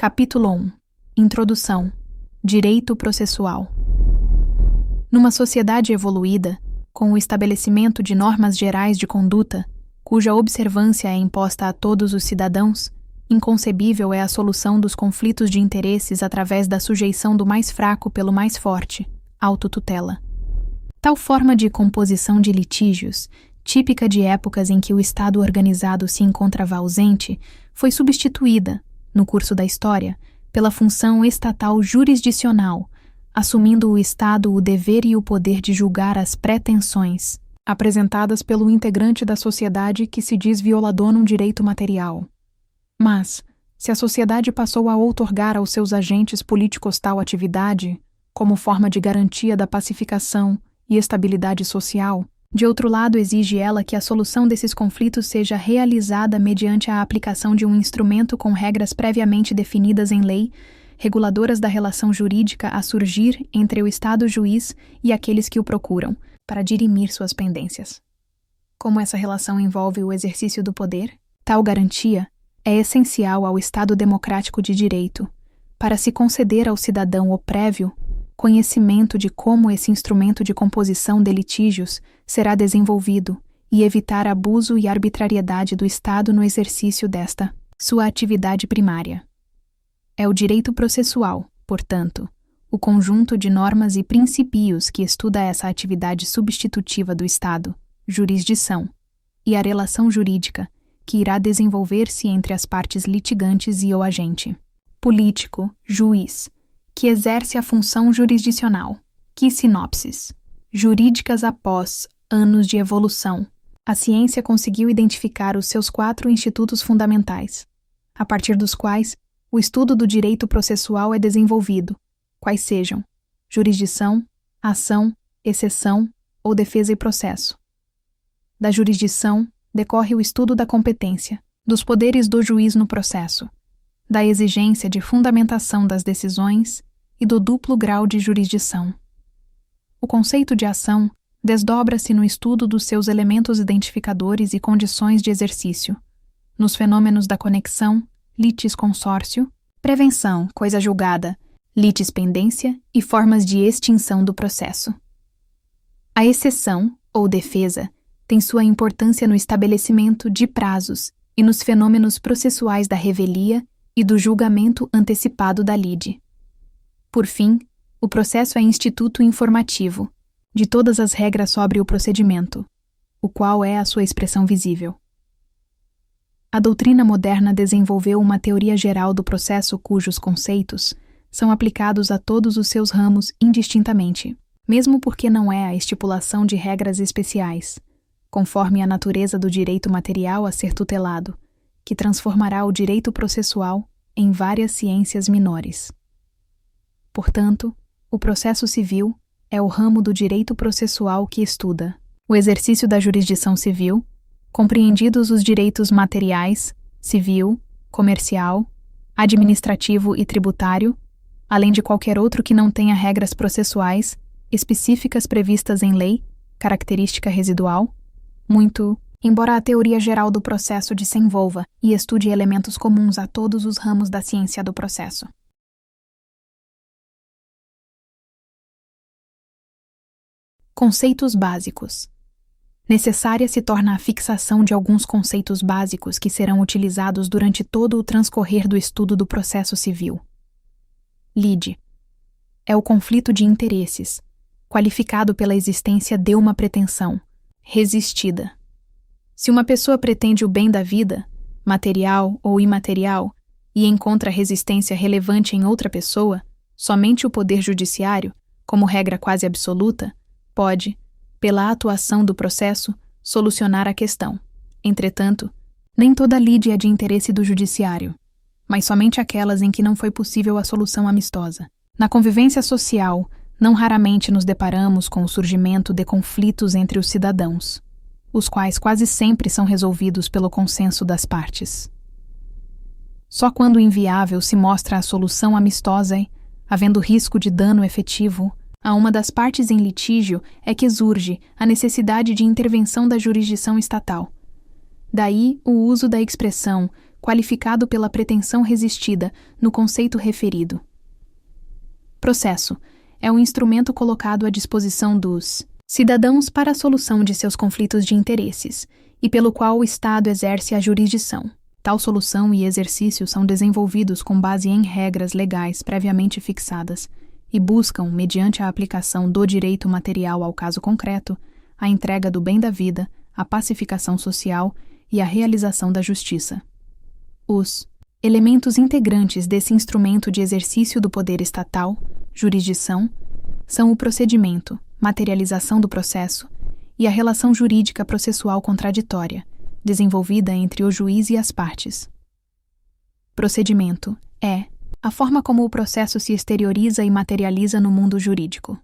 Capítulo 1. Introdução. Direito processual. Numa sociedade evoluída, com o estabelecimento de normas gerais de conduta, cuja observância é imposta a todos os cidadãos, inconcebível é a solução dos conflitos de interesses através da sujeição do mais fraco pelo mais forte, autotutela. Tal forma de composição de litígios, típica de épocas em que o Estado organizado se encontrava ausente, foi substituída, no curso da história, pela função estatal jurisdicional, assumindo o Estado o dever e o poder de julgar as pretensões apresentadas pelo integrante da sociedade que se diz violador num direito material. Mas, se a sociedade passou a outorgar aos seus agentes políticos tal atividade, como forma de garantia da pacificação e estabilidade social, de outro lado exige ela que a solução desses conflitos seja realizada mediante a aplicação de um instrumento com regras previamente definidas em lei, reguladoras da relação jurídica a surgir entre o Estado juiz e aqueles que o procuram, para dirimir suas pendências. Como essa relação envolve o exercício do poder, tal garantia é essencial ao Estado democrático de direito, para se conceder ao cidadão o prévio conhecimento de como esse instrumento de composição de litígios será desenvolvido e evitar abuso e arbitrariedade do Estado no exercício desta, sua atividade primária. É o direito processual, portanto, o conjunto de normas e princípios que estuda essa atividade substitutiva do Estado, jurisdição, e a relação jurídica, que irá desenvolver-se entre as partes litigantes e o agente político, juiz, que exerce a função jurisdicional. Que sinopses. Jurídicas após anos de evolução, a ciência conseguiu identificar os seus 4 institutos fundamentais, a partir dos quais o estudo do direito processual é desenvolvido, quais sejam jurisdição, ação, exceção ou defesa e processo. Da jurisdição decorre o estudo da competência, dos poderes do juiz no processo, da exigência de fundamentação das decisões e do duplo grau de jurisdição. O conceito de ação desdobra-se no estudo dos seus elementos identificadores e condições de exercício, nos fenômenos da conexão, litis-consórcio, prevenção, coisa julgada, litispendência e formas de extinção do processo. A exceção, ou defesa, tem sua importância no estabelecimento de prazos e nos fenômenos processuais da revelia e do julgamento antecipado da lide. Por fim, o processo é instituto informativo, de todas as regras sobre o procedimento, o qual é a sua expressão visível. A doutrina moderna desenvolveu uma teoria geral do processo cujos conceitos são aplicados a todos os seus ramos indistintamente, mesmo porque não é a estipulação de regras especiais, conforme a natureza do direito material a ser tutelado, que transformará o direito processual em várias ciências menores. Portanto, o processo civil é o ramo do direito processual que estuda o exercício da jurisdição civil, compreendidos os direitos materiais, civil, comercial, administrativo e tributário, além de qualquer outro que não tenha regras processuais específicas previstas em lei, característica residual, embora a teoria geral do processo desenvolva e estude elementos comuns a todos os ramos da ciência do processo. Conceitos básicos. Necessária se torna a fixação de alguns conceitos básicos que serão utilizados durante todo o transcorrer do estudo do processo civil. Lide. É o conflito de interesses, qualificado pela existência de uma pretensão, resistida. Se uma pessoa pretende o bem da vida, material ou imaterial, e encontra resistência relevante em outra pessoa, somente o poder judiciário, como regra quase absoluta, pode, pela atuação do processo, solucionar a questão. Entretanto, nem toda lide é de interesse do judiciário, mas somente aquelas em que não foi possível a solução amistosa. Na convivência social, não raramente nos deparamos com o surgimento de conflitos entre os cidadãos, os quais quase sempre são resolvidos pelo consenso das partes. Só quando inviável se mostra a solução amistosa, havendo risco de dano efetivo, a uma das partes em litígio é que surge a necessidade de intervenção da jurisdição estatal. Daí o uso da expressão qualificado pela pretensão resistida no conceito referido. Processo é um instrumento colocado à disposição dos cidadãos para a solução de seus conflitos de interesses e pelo qual o Estado exerce a jurisdição. Tal solução e exercício são desenvolvidos com base em regras legais previamente fixadas e buscam, mediante a aplicação do direito material ao caso concreto, a entrega do bem da vida, a pacificação social e a realização da justiça. Os elementos integrantes desse instrumento de exercício do poder estatal, jurisdição, são o procedimento, materialização do processo e a relação jurídica processual contraditória, desenvolvida entre o juiz e as partes. Procedimento é a forma como o processo se exterioriza e materializa no mundo jurídico.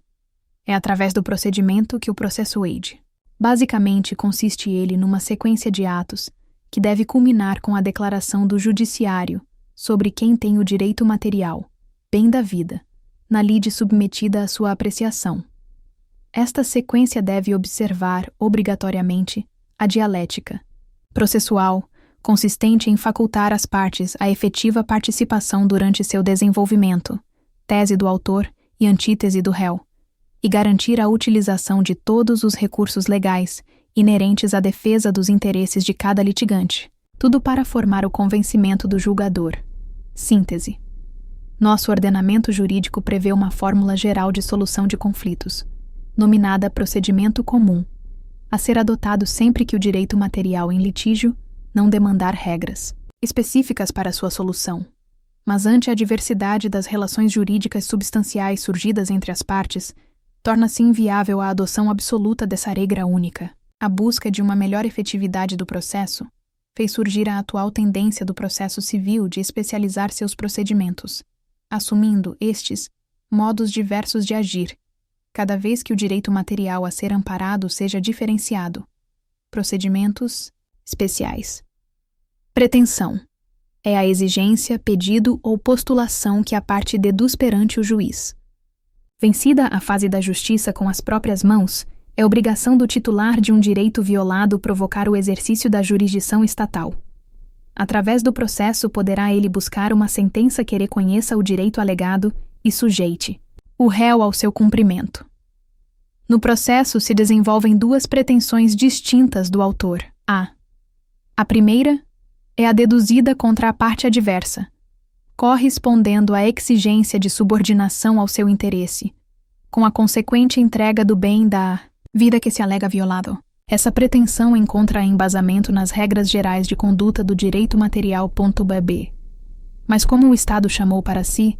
É através do procedimento que o processo age. Basicamente, consiste ele numa sequência de atos que deve culminar com a declaração do judiciário sobre quem tem o direito material, bem da vida, na lide submetida à sua apreciação. Esta sequência deve observar, obrigatoriamente, a dialética processual, consistente em facultar às partes a efetiva participação durante seu desenvolvimento, tese do autor e antítese do réu, e garantir a utilização de todos os recursos legais inerentes à defesa dos interesses de cada litigante, tudo para formar o convencimento do julgador. Síntese. Nosso ordenamento jurídico prevê uma fórmula geral de solução de conflitos, nominada procedimento comum, a ser adotado sempre que o direito material em litígio não demandar regras específicas para sua solução. Mas ante a diversidade das relações jurídicas substanciais surgidas entre as partes, torna-se inviável a adoção absoluta dessa regra única. A busca de uma melhor efetividade do processo fez surgir a atual tendência do processo civil de especializar seus procedimentos, assumindo estes modos diversos de agir, cada vez que o direito material a ser amparado seja diferenciado. Procedimentos especiais. Pretensão é a exigência, pedido ou postulação que a parte deduz perante o juiz. Vencida a fase da justiça com as próprias mãos, é obrigação do titular de um direito violado provocar o exercício da jurisdição estatal. Através do processo poderá ele buscar uma sentença que reconheça o direito alegado e sujeite o réu ao seu cumprimento. No processo se desenvolvem duas pretensões distintas do autor. A primeira é a deduzida contra a parte adversa, correspondendo à exigência de subordinação ao seu interesse, com a consequente entrega do bem da vida que se alega violado. Essa pretensão encontra embasamento nas regras gerais de conduta do direito material. bb. Mas como o Estado chamou para si,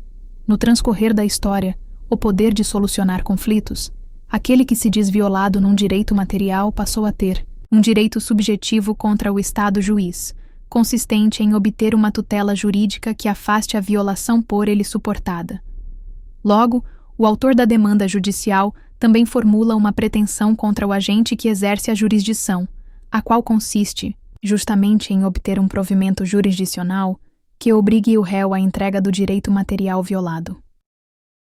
no transcorrer da história, o poder de solucionar conflitos, aquele que se diz violado num direito material passou a ter um direito subjetivo contra o Estado juiz, consistente em obter uma tutela jurídica que afaste a violação por ele suportada. Logo, o autor da demanda judicial também formula uma pretensão contra o agente que exerce a jurisdição, a qual consiste, justamente em obter um provimento jurisdicional que obrigue o réu à entrega do direito material violado.